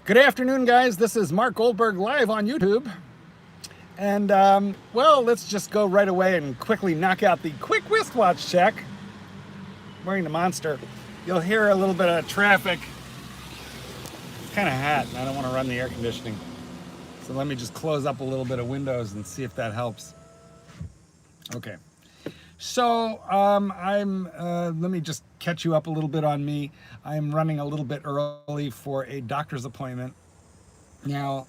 Good afternoon, guys. This is Mark Goldberg live on YouTube. And, well, let's just go right away and quickly knock out the quick wristwatch check. I'm wearing the Monster. You'll hear a little bit of traffic. It's kind of hot, and I don't want to run the air conditioning. So let me just close up a little bit of windows and see if that helps. Okay. So let me just catch you up a little bit on me. I'm running a little bit early for a doctor's appointment. Now,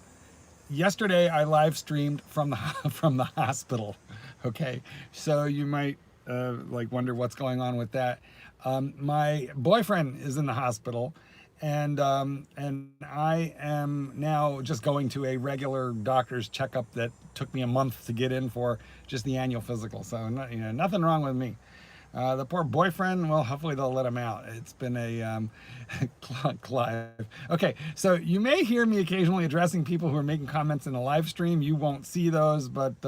yesterday I live streamed from the from the hospital. Okay, so you might like wonder what's going on with that. My boyfriend is in the hospital, and I am now just going to a regular doctor's checkup that took me a month to get in for, just the annual physical. So nothing wrong with me. The poor boyfriend, well, hopefully they'll let him out. It's been a Clyde. Okay, so you may hear me occasionally addressing people who are making comments in the live stream. You won't see those, but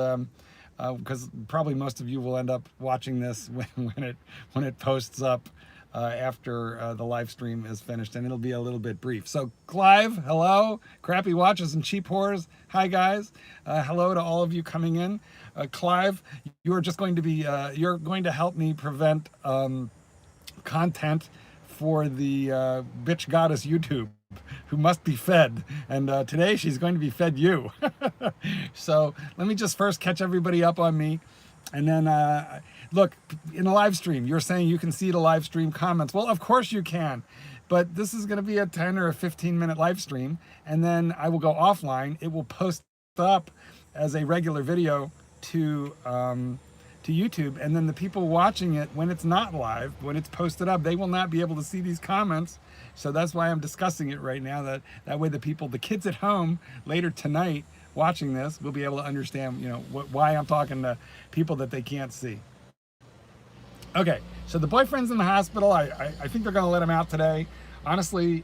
because probably most of you will end up watching this when it posts up after the live stream is finished, and it'll be a little bit brief. So Clive, hello. Crappy watches and cheap whores, hi guys. Hello to all of you coming in. Clive, you're just going to be you're going to help me prevent content for the bitch goddess YouTube, who must be fed, and today she's going to be fed you. So let me just first catch everybody up on me, and then look, in the live stream you're saying you can see the live stream comments. Well, of course you can, but this is going to be a 10 or a 15-minute live stream, and then I will go offline. It will post up as a regular video to YouTube, and then the people watching it, when it's not live, when it's posted up, they will not be able to see these comments. So that's why I'm discussing it right now, that way the kids at home later tonight watching this will be able to understand, why I'm talking to people that they can't see. Okay, so the boyfriend's in the hospital. I think they're gonna let him out today. Honestly,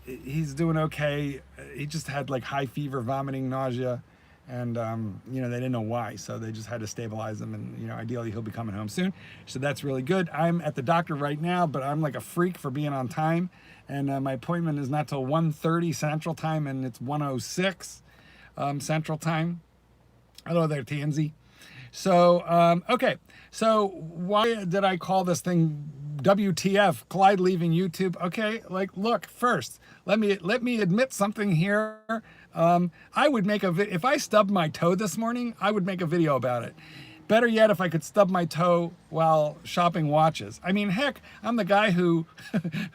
he's doing okay. He just had like high fever, vomiting, nausea, and they didn't know why, so they just had to stabilize him, and ideally he'll be coming home soon, so that's really good. I'm at the doctor right now, but I'm like a freak for being on time, and my appointment is not till 1:30 Central Time, and it's 1:06 Central Time. Hello there, TNZ. So okay, so why did I call this thing WTF, Clyde leaving YouTube? Okay, look, first let me admit something here. I would make if I stubbed my toe this morning, I would make a video about it. Better yet, if I could stub my toe while shopping watches. I mean, heck, I'm the guy who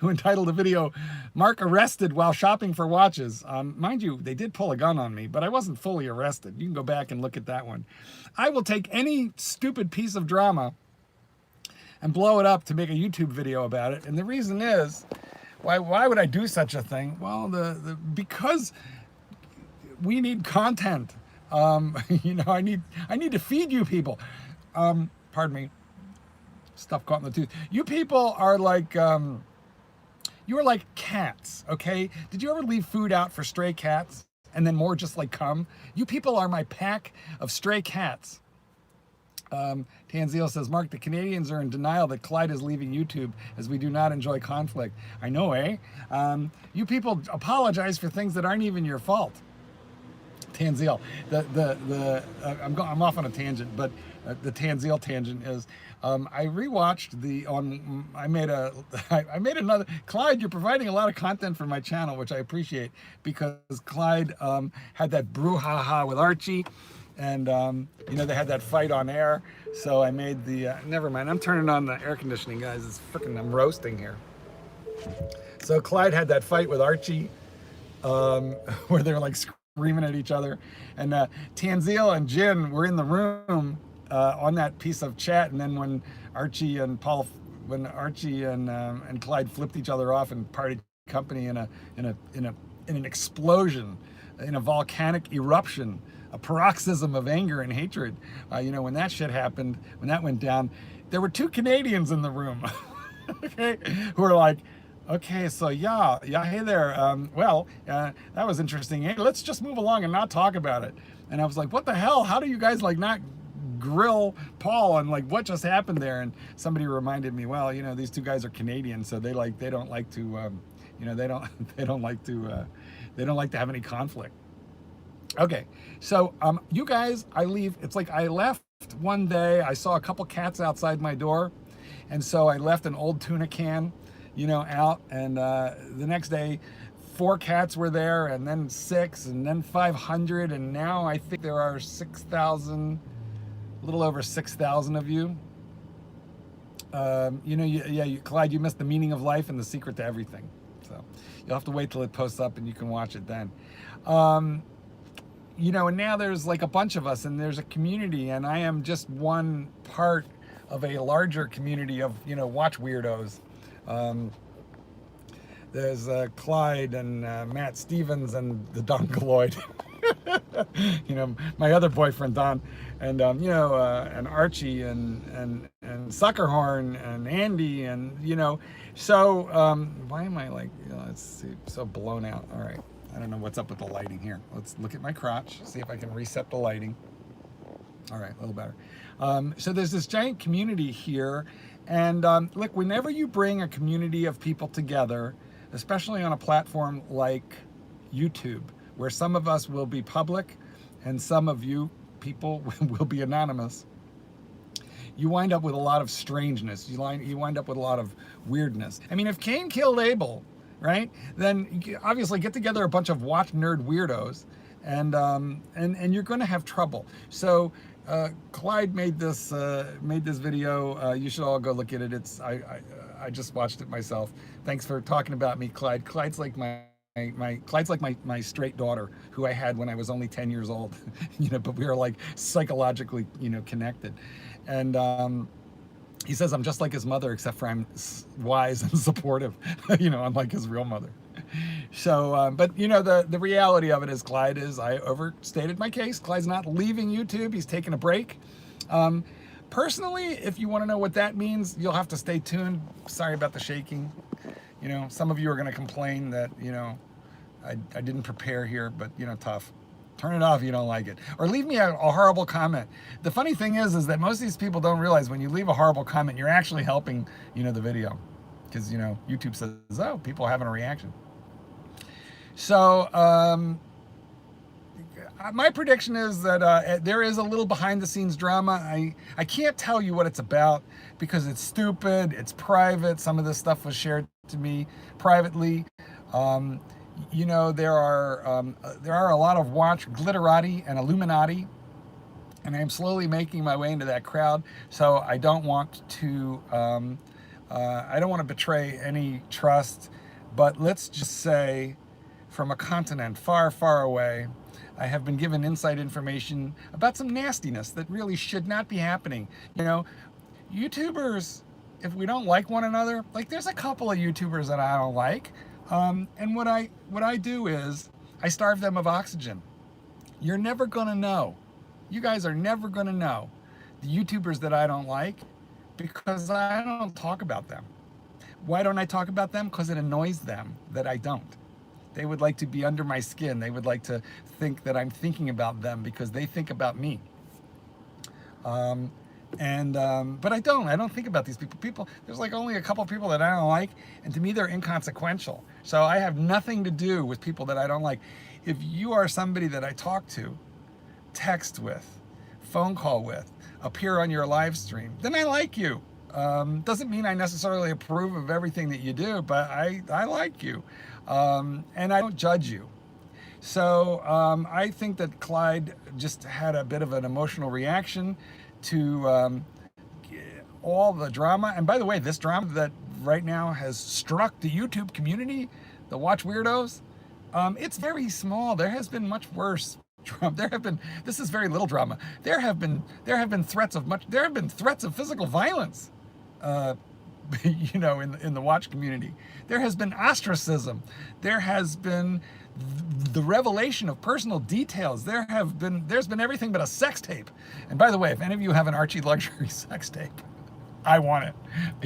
entitled the video, Mark Arrested While Shopping for Watches. Mind you, they did pull a gun on me, but I wasn't fully arrested. You can go back and look at that one. I will take any stupid piece of drama and blow it up to make a YouTube video about it. And the reason is, why would I do such a thing? Well, because we need content. I need to feed you people. Pardon me. Stuff caught in the tooth. You people are like, you are like cats, okay? Did you ever leave food out for stray cats and then more just like come? You people are my pack of stray cats. Tanzil says, Mark, the Canadians are in denial that Clyde is leaving YouTube as we do not enjoy conflict. I know, eh? You people apologize for things that aren't even your fault. Tanzil, I'm off on a tangent, but the Tanzil tangent is, I rewatched I made another, Clyde, you're providing a lot of content for my channel, which I appreciate, because Clyde had that brouhaha with Archie, and they had that fight on air, so I made never mind, I'm turning on the air conditioning, guys. It's freaking, I'm roasting here. So Clyde had that fight with Archie, where they were like screaming at each other, and Tanzil and Jin were in the room on that piece of chat, and then when Archie and Clyde flipped each other off and parted company in an explosion, in a volcanic eruption, a paroxysm of anger and hatred. When that shit happened, when that went down, there were two Canadians in the room, okay, who were like, okay, so yeah, hey there, that was interesting. Hey, let's just move along and not talk about it. And I was like, what the hell? How do you guys not grill Paul on what just happened there? And somebody reminded me, well, these two guys are Canadian, so they don't like to You know, they don't they don't like to have any conflict. Okay, so you guys, I leave. It's like I left one day. I saw a couple cats outside my door, and so I left an old tuna can, you know, out. And the next day, 4 cats were there, and then 6, and then 500, and now I think there are 6,000, a little over 6,000 of you. You know, Clyde, you missed the meaning of life and the secret to everything. So you'll have to wait till it posts up, and you can watch it then. You know, and now there's like a bunch of us, and there's a community, and I am just one part of a larger community of, you know, watch weirdos. There's Clyde and Matt Stevens and the Don Clyde. You know, my other boyfriend Don, and you know, and Archie and Suckerhorn and Andy, and you know, so why am I like, you know, let's see, so blown out. All right, I don't know what's up with the lighting here. Let's look at my crotch, see if I can reset the lighting. All right, a little better. So there's this giant community here, and look, whenever you bring a community of people together, especially on a platform like YouTube, where some of us will be public and some of you people will be anonymous, you wind up with a lot of strangeness. You wind up with a lot of weirdness. I mean, if Cain killed Abel, right, then you obviously get together a bunch of watch nerd weirdos, and you're going to have trouble. So Clyde made this video. You should all go look at it. I just watched it myself. Thanks for talking about me, Clyde. Clyde's like my straight daughter who I had when I was only 10 years old. You know, but we were like psychologically, you know, connected. And he says I'm just like his mother, except for I'm wise and supportive. You know, unlike his real mother. So, but you know, the reality of it is, Clyde is, I overstated my case. Clyde's not leaving YouTube. He's taking a break. Personally, if you want to know what that means, you'll have to stay tuned. Sorry about the shaking. You know, some of you are going to complain that, you know, I didn't prepare here, but, you know, tough. Turn it off if you don't like it. Or leave me a horrible comment. The funny thing is that most of these people don't realize when you leave a horrible comment, you're actually helping, you know, the video. Because, you know, YouTube says, oh, people are having a reaction. So, my prediction is that there is a little behind-the-scenes drama. I can't tell you what it's about because it's stupid, it's private. Some of this stuff was shared to me privately. You know, there are a lot of watch glitterati and Illuminati, and I'm slowly making my way into that crowd. So I don't want to betray any trust. But let's just say, from a continent far, far away, I have been given inside information about some nastiness that really should not be happening. You know, YouTubers, if we don't like one another, like there's a couple of YouTubers that I don't like, and what I do is I starve them of oxygen. You're never gonna know. You guys are never gonna know the YouTubers that I don't like because I don't talk about them. Why don't I talk about them? Because it annoys them that I don't. They would like to be under my skin. They would like to think that I'm thinking about them because they think about me. But I don't think about these people. There's like only a couple people that I don't like, and to me they're inconsequential. So I have nothing to do with people that I don't like. If you are somebody that I talk to, text with, phone call with, appear on your live stream, then I like you. Doesn't mean I necessarily approve of everything that you do, but I like you. And I don't judge you. So I think that Clyde just had a bit of an emotional reaction to all the drama. And by the way, this drama that right now has struck the YouTube community, the Watch Weirdos, it's very small. There has been much worse drama. This is very little drama. There have been threats of physical violence. You know, in the watch community, there has been ostracism. There has been the revelation of personal details. There's been everything but a sex tape. And by the way, if any of you have an Archie luxury sex tape, I want it.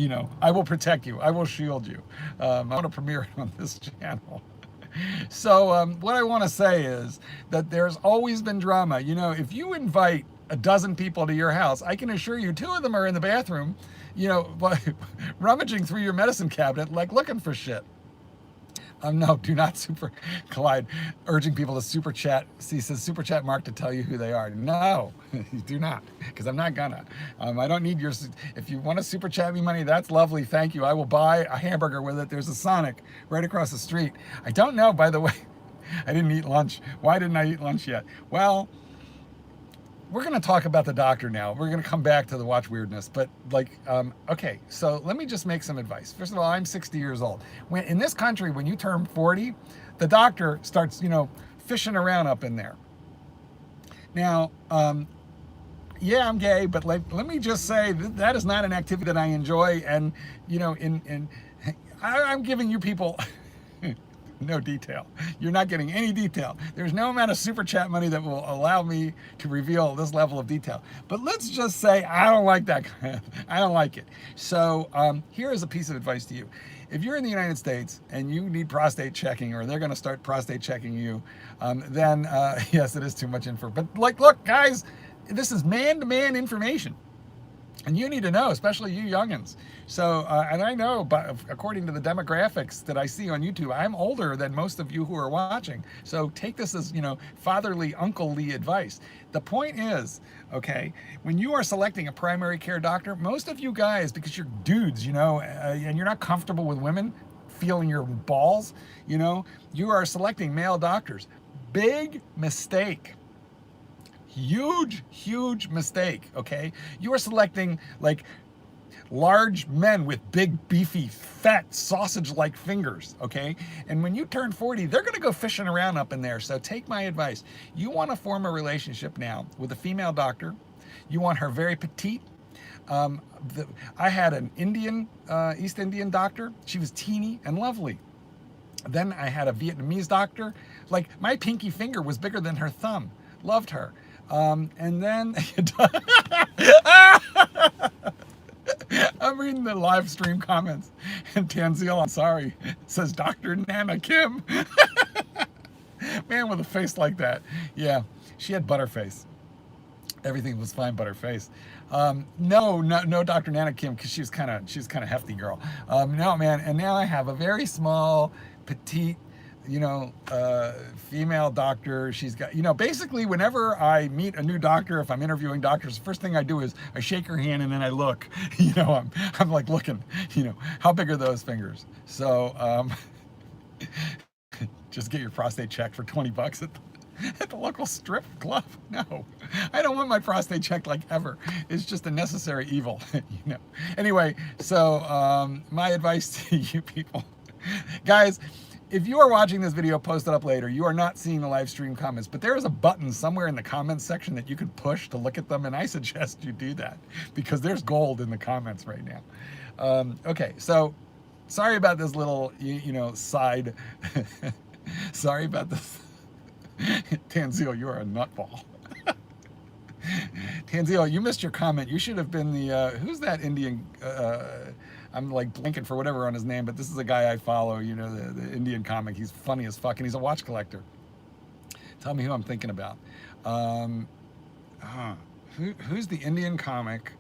You know, I will protect you. I will shield you. I want to premiere it on this channel. So what I want to say is that there's always been drama. You know, if you invite a dozen people to your house, I can assure you 2 of them are in the bathroom, you know, rummaging through your medicine cabinet, like looking for shit. No, do not Clyde, urging people to super chat. He says super chat Mark to tell you who they are. No, you do not, because I'm not gonna. I don't need your. If you want to super chat me money, that's lovely. Thank you. I will buy a hamburger with it. There's a Sonic right across the street. I don't know, by the way. I didn't eat lunch. Why didn't I eat lunch yet? Well, we're going to talk about the doctor now. We're going to come back to the watch weirdness, but okay, so let me just make some advice. First of all, I'm 60 years old. In this country, when you turn 40, the doctor starts, fishing around up in there. Now, yeah, I'm gay, but let me just say that is not an activity that I enjoy. And, I'm giving you people no detail. You're not getting any detail. There's no amount of super chat money that will allow me to reveal this level of detail. But let's just say I don't like that. I don't like it. So here is a piece of advice to you. If you're in the United States and you need prostate checking, or they're going to start prostate checking you, then yes, it is too much info. But look, guys, this is man-to-man information. And you need to know, especially you youngins. So, and I know, but according to the demographics that I see on YouTube, I'm older than most of you who are watching. So take this as, fatherly, unclely advice. The point is, okay, when you are selecting a primary care doctor, most of you guys, because you're dudes, and you're not comfortable with women feeling your balls, you are selecting male doctors. Big mistake. Huge mistake, okay? You are selecting large men with big, beefy, fat, sausage-like fingers, okay? And when you turn 40, they're gonna go fishing around up in there. So take my advice. You wanna form a relationship now with a female doctor. You want her very petite. I had an East Indian doctor. She was teeny and lovely. Then I had a Vietnamese doctor. My pinky finger was bigger than her thumb. Loved her. And then I'm reading the live stream comments, and Tanzil, I'm sorry, says Dr. Nana Kim. Man with a face like that. Yeah, she had butterface. Everything was fine but her face. No, Dr. Nana Kim, because she was kind of hefty girl. No, man, and now I have a very small, petite, female doctor. She's got, basically whenever I meet a new doctor, if I'm interviewing doctors, the first thing I do is I shake her hand and then I look, I'm looking, how big are those fingers? So, just get your prostate checked for $20 at the local strip club. No, I don't want my prostate checked ever. It's just a necessary evil, Anyway, so, my advice to you people, guys, if you are watching this video posted up later, you are not seeing the live stream comments, but there is a button somewhere in the comments section that you can push to look at them, and I suggest you do that because there's gold in the comments right now. Okay, so sorry about this little, side. Sorry about this. Tanzil, you are a nutball. Tanzil, you missed your comment. You should have been the, who's that Indian, I'm blanking for whatever on his name, but this is a guy I follow, the Indian comic. He's funny as fuck, and he's a watch collector. Tell me who I'm thinking about. Who's the Indian comic?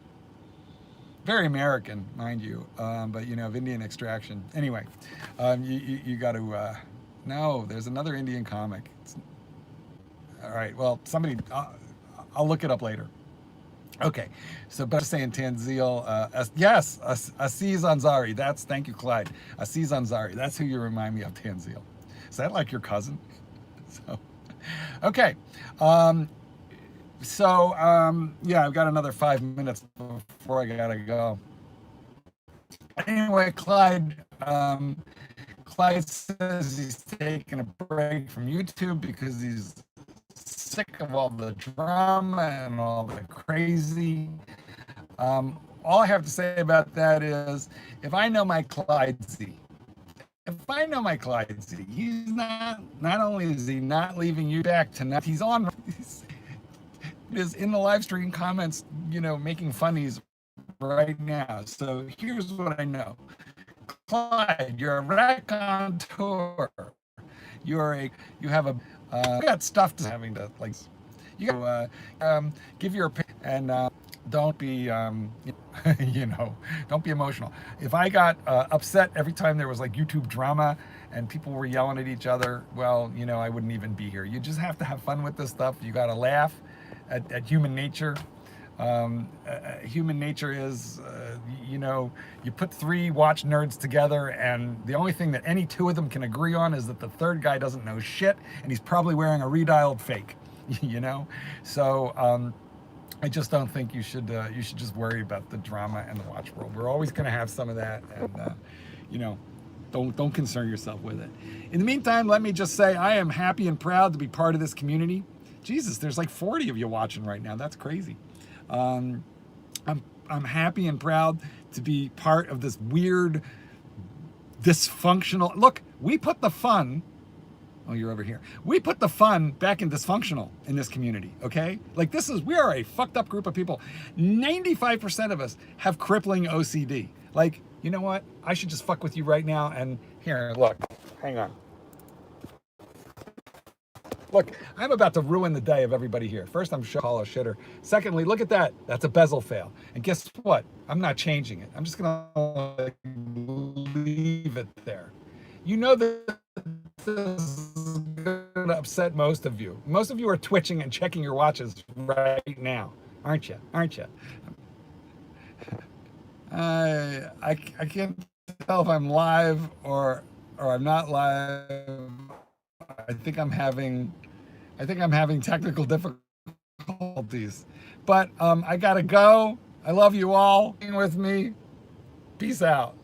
Very American, mind you, but of Indian extraction. Anyway, you got to, no, there's another Indian comic. All right, well, somebody, I'll look it up later. Okay, so but saying Tanzil, yes, Aziz Ansari. Thank you, Clyde. Aziz Ansari. That's who you remind me of, Tanzil. Is that like your cousin? So, okay. Yeah, I've got another 5 minutes before I gotta go. Anyway, Clyde says he's taking a break from YouTube because he's sick of all the drama and all the crazy. All I have to say about that is, if I know my Clyde, he's not only is he not leaving you back tonight, he's is in the live stream comments, making funnies right now. So here's what I know. Clyde, you're a raconteur. You got stuff to having to you gotta give your opinion, and don't be don't be emotional. If I got upset every time there was like YouTube drama and people were yelling at each other, well, I wouldn't even be here. You just have to have fun with this stuff. You got to laugh at human nature. Human nature is, you put three watch nerds together, and the only thing that any two of them can agree on is that the third guy doesn't know shit, and he's probably wearing a redialed fake. So I just don't think you should just worry about the drama and the watch world. We're always going to have some of that, and don't concern yourself with it. In the meantime, let me just say I am happy and proud to be part of this community. Jesus, there's like 40 of you watching right now. That's crazy. I'm happy and proud to be part of this weird, dysfunctional. Look, we put the fun. Oh, you're over here. We put the fun back in dysfunctional in this community, okay? Like we are a fucked up group of people. 95% of us have crippling OCD. Like, you know what? I should just fuck with you right now. And here, look, hang on. Look, I'm about to ruin the day of everybody here. First, I'm call a shitter. Secondly, look at that. That's a bezel fail. And guess what? I'm not changing it. I'm just gonna leave it there. You know that this is gonna upset most of you. Most of you are twitching and checking your watches right now, aren't you? I can't tell if I'm live or I'm not live. I think I'm having technical difficulties, but I gotta go. I love you all being with me. Peace out.